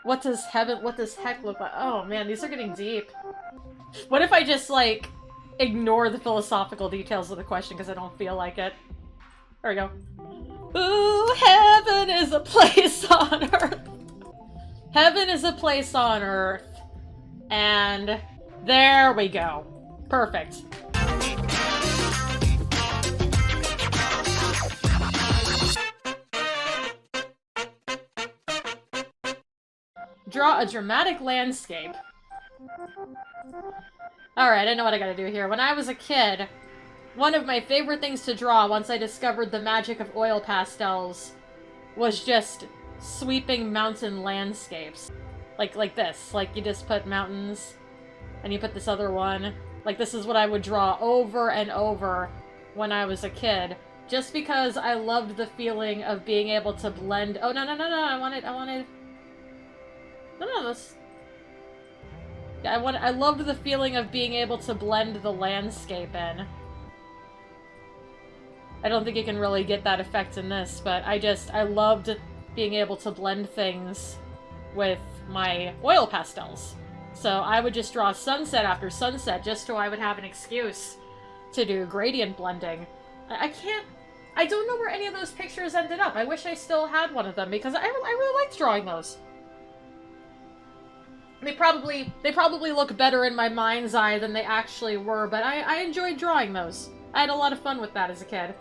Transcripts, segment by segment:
What does heck look like? Oh man, these are getting deep. What if I just, like, ignore the philosophical details of the question because I don't feel like it? There we go. Ooh, heaven is a place on earth. Heaven is a place on earth. And there we go. Perfect. Draw a dramatic landscape. Alright, I know what I gotta do here. When I was a kid, one of my favorite things to draw once I discovered the magic of oil pastels was just sweeping mountain landscapes. Like this. Like, you just put mountains, and you put this other one. Like, this is what I would draw over and over when I was a kid. Just because I loved the feeling of being able to blend... Oh, no, I wanted... No, this... Yeah, I loved the feeling of being able to blend the landscape in. I don't think you can really get that effect in this, but I loved being able to blend things with my oil pastels. So I would just draw sunset after sunset just so I would have an excuse to do gradient blending. I don't know where any of those pictures ended up. I wish I still had one of them because I really liked drawing those. They probably look better in my mind's eye than they actually were, but I enjoyed drawing those. I had a lot of fun with that as a kid.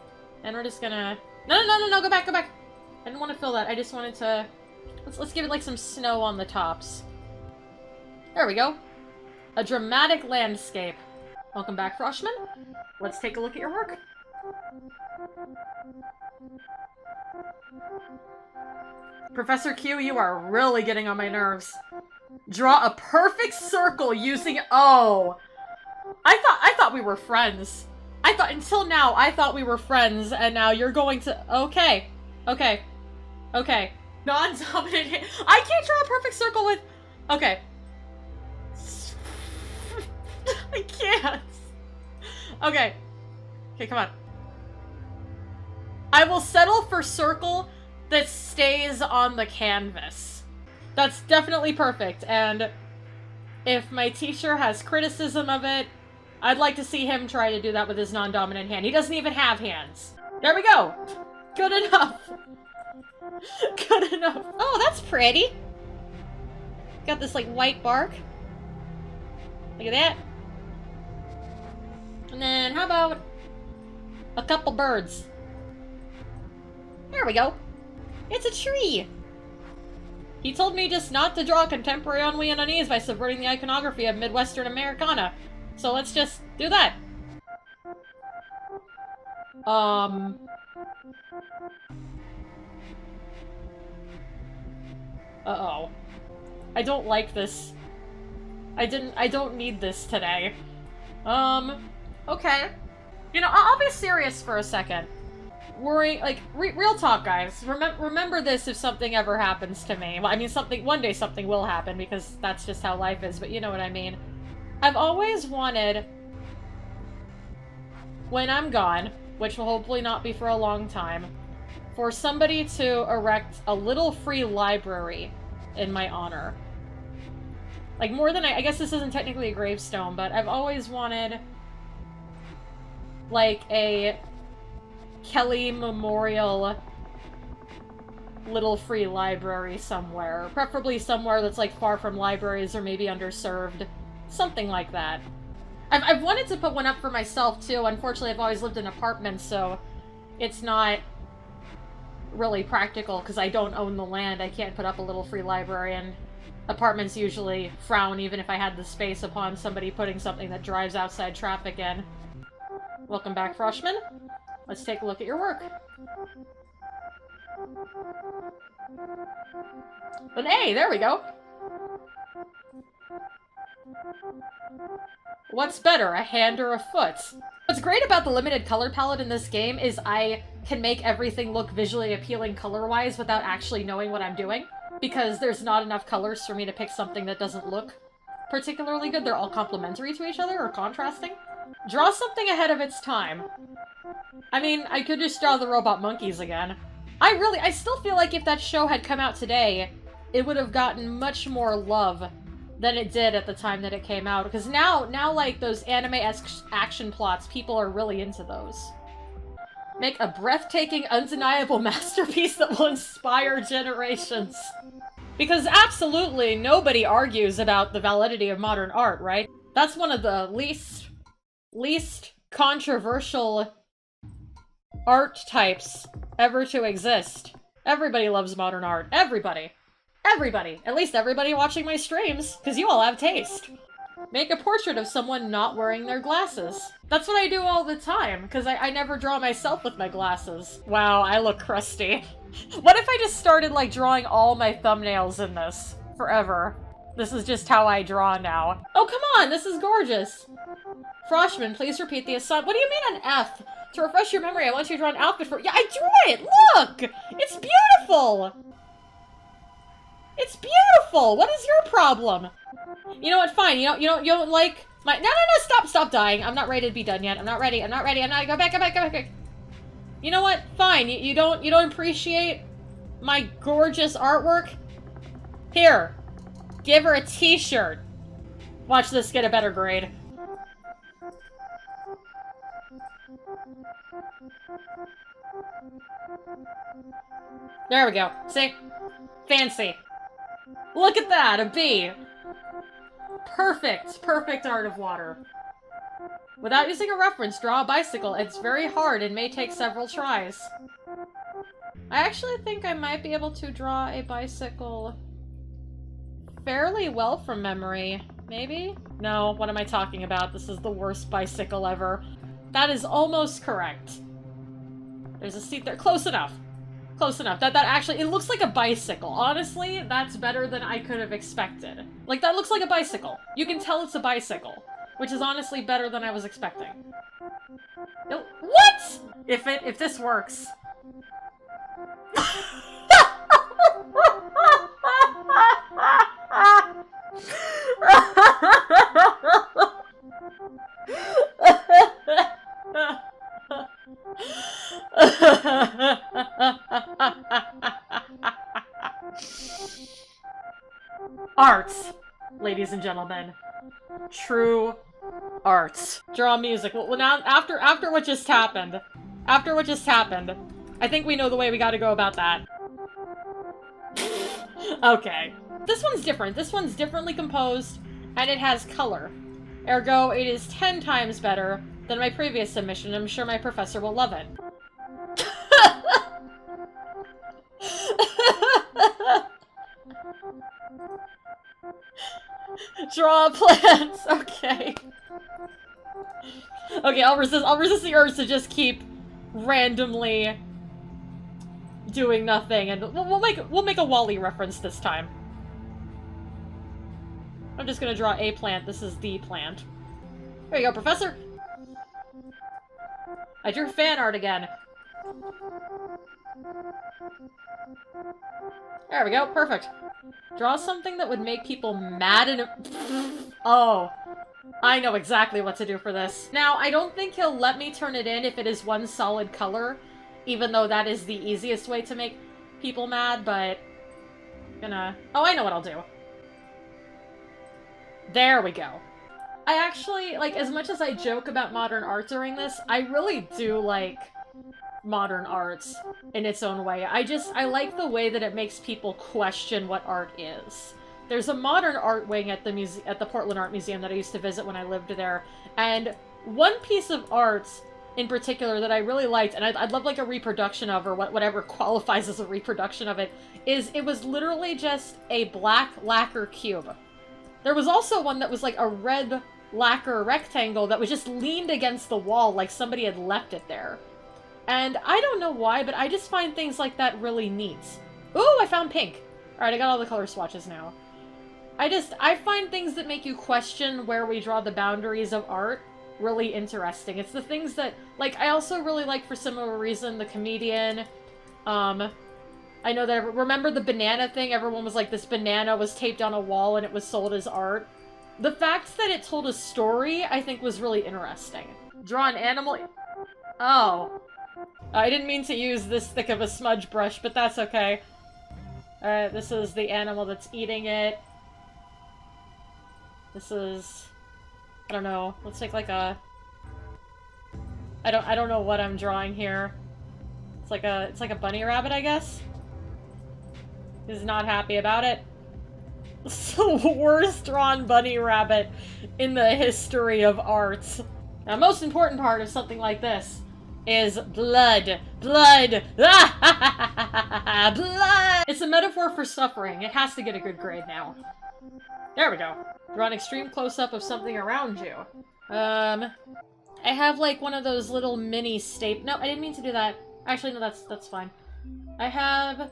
And we're just gonna... No, go back! I didn't want to fill that. I just wanted to... Let's give it, like, some snow on the tops. There we go. A dramatic landscape. Welcome back, Froshman. Let's take a look at your work. Professor Q, you are really getting on my nerves. Draw a perfect circle using... Oh! I thought we were friends. Until now, I thought we were friends, and now you're going to... Okay. Non-dominant... I can't draw a perfect circle with... Okay. I can't. Okay, come on. I will settle for circle that stays on the canvas. That's definitely perfect, and if my teacher has criticism of it, I'd like to see him try to do that with his non-dominant hand. He doesn't even have hands. There we go! Good enough! Good enough. Oh, that's pretty! Got this, like, white bark. Look at that. And then, how about a couple birds? There we go. It's a tree! He told me just not to draw contemporary ennui and unease by subverting the iconography of Midwestern Americana. So let's just do that. Uh-oh. I don't like this. I don't need this today. Okay. You know, I'll be serious for a second. Real talk, guys. Remember this if something ever happens to me. Well, I mean, one day something will happen, because that's just how life is, but you know what I mean. I've always wanted, when I'm gone, which will hopefully not be for a long time, for somebody to erect a little free library in my honor. Like, more than I guess this isn't technically a gravestone, but I've always wanted, like, a Kelly Memorial little free library somewhere. Preferably somewhere that's, like, far from libraries or maybe underserved. Something like that. I've wanted to put one up for myself, too. Unfortunately, I've always lived in apartments, so it's not really practical because I don't own the land. I can't put up a little free library, and apartments usually frown even if I had the space upon somebody putting something that drives outside traffic in. Welcome back, Froshman. Let's take a look at your work. An A, there we go. What's better, a hand or a foot? What's great about the limited color palette in this game is I can make everything look visually appealing color-wise without actually knowing what I'm doing, because there's not enough colors for me to pick something that doesn't look particularly good. They're all complementary to each other, or contrasting. Draw something ahead of its time. I mean, I could just draw the robot monkeys again. I still feel like if that show had come out today, it would have gotten much more love than it did at the time that it came out. Because now, like, those anime-esque action plots, people are really into those. Make a breathtaking, undeniable masterpiece that will inspire generations. Because absolutely nobody argues about the validity of modern art, right? That's one of the least controversial art types ever to exist. Everybody loves modern art. Everybody. Everybody. At least everybody watching my streams, because you all have taste. Make a portrait of someone not wearing their glasses. That's what I do all the time, because I never draw myself with my glasses. Wow, I look crusty. What if I just started, like, drawing all my thumbnails in this? Forever. This is just how I draw now. Oh, come on! This is gorgeous! Froshman, please repeat the assignment. What do you mean an F? To refresh your memory, I want you to draw an outfit for- Yeah, I drew it! Look! It's beautiful! It's beautiful! What is your problem? You know what, fine. You don't like my- No, stop dying. I'm not ready to be done yet. I'm not ready. Go back. You know what, fine. You don't appreciate my gorgeous artwork? Here. Give her a t-shirt. Watch this get a better grade. There we go. See? Fancy. Look at that, a B. Perfect art of water. Without using a reference, draw a bicycle. It's very hard and may take several tries. I actually think I might be able to draw a bicycle fairly well from memory. Maybe? No, what am I talking about? This is the worst bicycle ever. That is almost correct. There's a seat there. Close enough. Close enough. That actually, it looks like a bicycle. Honestly, that's better than I could have expected. Like, that looks like a bicycle. You can tell it's a bicycle, which is honestly better than I was expecting. What? If this works. Arts, ladies and gentlemen. True arts. Draw music. Well, now, after what just happened, I think we know the way we gotta go about that. Okay. This one's different. This one's differently composed, and it has color. Ergo, it is 10 times better than my previous submission. I'm sure my professor will love it. Draw plants. Okay. Okay, I'll resist the urge to just keep randomly doing nothing, and we'll make a Wall-E reference this time. I'm just gonna draw a plant. This is the plant. There you go, Professor. I drew fan art again. There we go, perfect. Draw something that would make people mad and- Oh. I know exactly what to do for this. Now, I don't think he'll let me turn it in if it is one solid color, even though that is the easiest way to make people mad, but... Oh, I know what I'll do. There we go. I actually, like, as much as I joke about modern art during this, I really do like modern arts in its own way. I like the way that it makes people question what art is. There's a modern art wing at the Portland Art Museum that I used to visit when I lived there, and one piece of art in particular that I really liked, and I'd love like a reproduction of, or whatever qualifies as a reproduction of it, is it was literally just a black lacquer cube. There was also one that was like a red lacquer rectangle that was just leaned against the wall like somebody had left it there. And I don't know why, but I just find things like that really neat. Ooh, I found pink! Alright, I got all the color swatches now. I find things that make you question where we draw the boundaries of art really interesting. It's the things that, like, I also really like, for similar reason, The Comedian. I know that, remember the banana thing? Everyone was like, this banana was taped on a wall and it was sold as art. The fact that it told a story, I think, was really interesting. Draw an animal... Oh. I didn't mean to use this thick of a smudge brush, but that's okay. This is the animal that's eating it. This is... I don't know. Let's take like a... I don't know what I'm drawing here. It's like a bunny rabbit, I guess? He's not happy about it. It's the worst drawn bunny rabbit in the history of art. Now, most important part of something like this is blood. Blood! Blood! It's a metaphor for suffering. It has to get a good grade now. There we go. Draw an extreme close-up of something around you. I have, like, one of those little mini No, I didn't mean to do that. Actually, no, that's fine. I have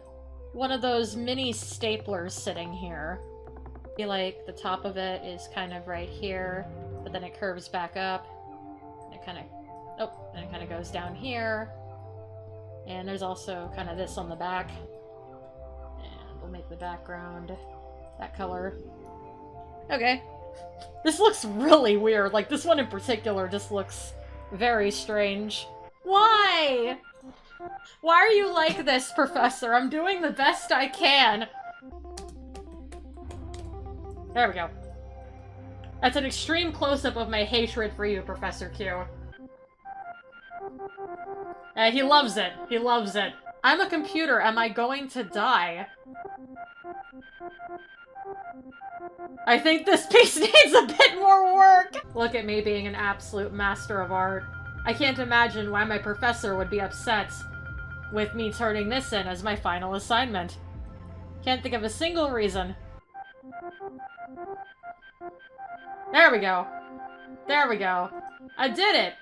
one of those mini staplers sitting here. I feel like the top of it is kind of right here, but then it curves back up. And it kind of... Oh, and it kind of goes down here. And there's also kind of this on the back. And we'll make the background that color. Okay. This looks really weird. Like, this one in particular just looks very strange. Why? Why are you like this, Professor? I'm doing the best I can. There we go. That's an extreme close-up of my hatred for you, Professor Q. He loves it. He loves it. I'm a computer. Am I going to die? I think this piece needs a bit more work! Look at me being an absolute master of art. I can't imagine why my professor would be upset with me turning this in as my final assignment. Can't think of a single reason. There we go. There we go. I did it!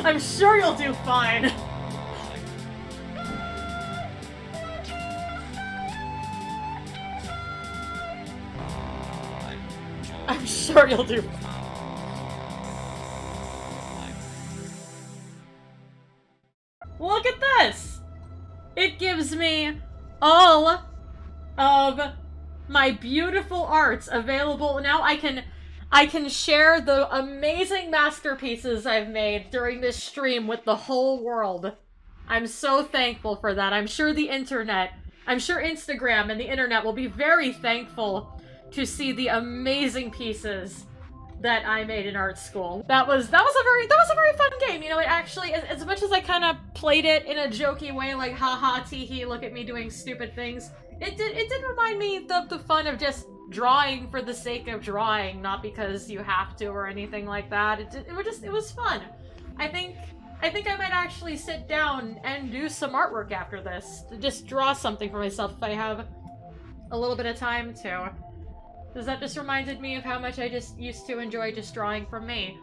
I'm sure you'll do fine. I'm sure you'll do fine. Look at this! It gives me all of my beautiful arts available. Now I can share the amazing masterpieces I've made during this stream with the whole world. I'm so thankful for that. I'm sure Instagram and the internet will be very thankful to see the amazing pieces that I made in art school. That was a very fun game. You know, it actually, as much as I kind of played it in a jokey way, like haha teehee, look at me doing stupid things, it did remind me of the fun of just drawing for the sake of drawing, not because you have to or anything like that. It was fun. I think I might actually sit down and do some artwork after this. Just draw something for myself if I have a little bit of time to. Because that just reminded me of how much I just used to enjoy just drawing from me.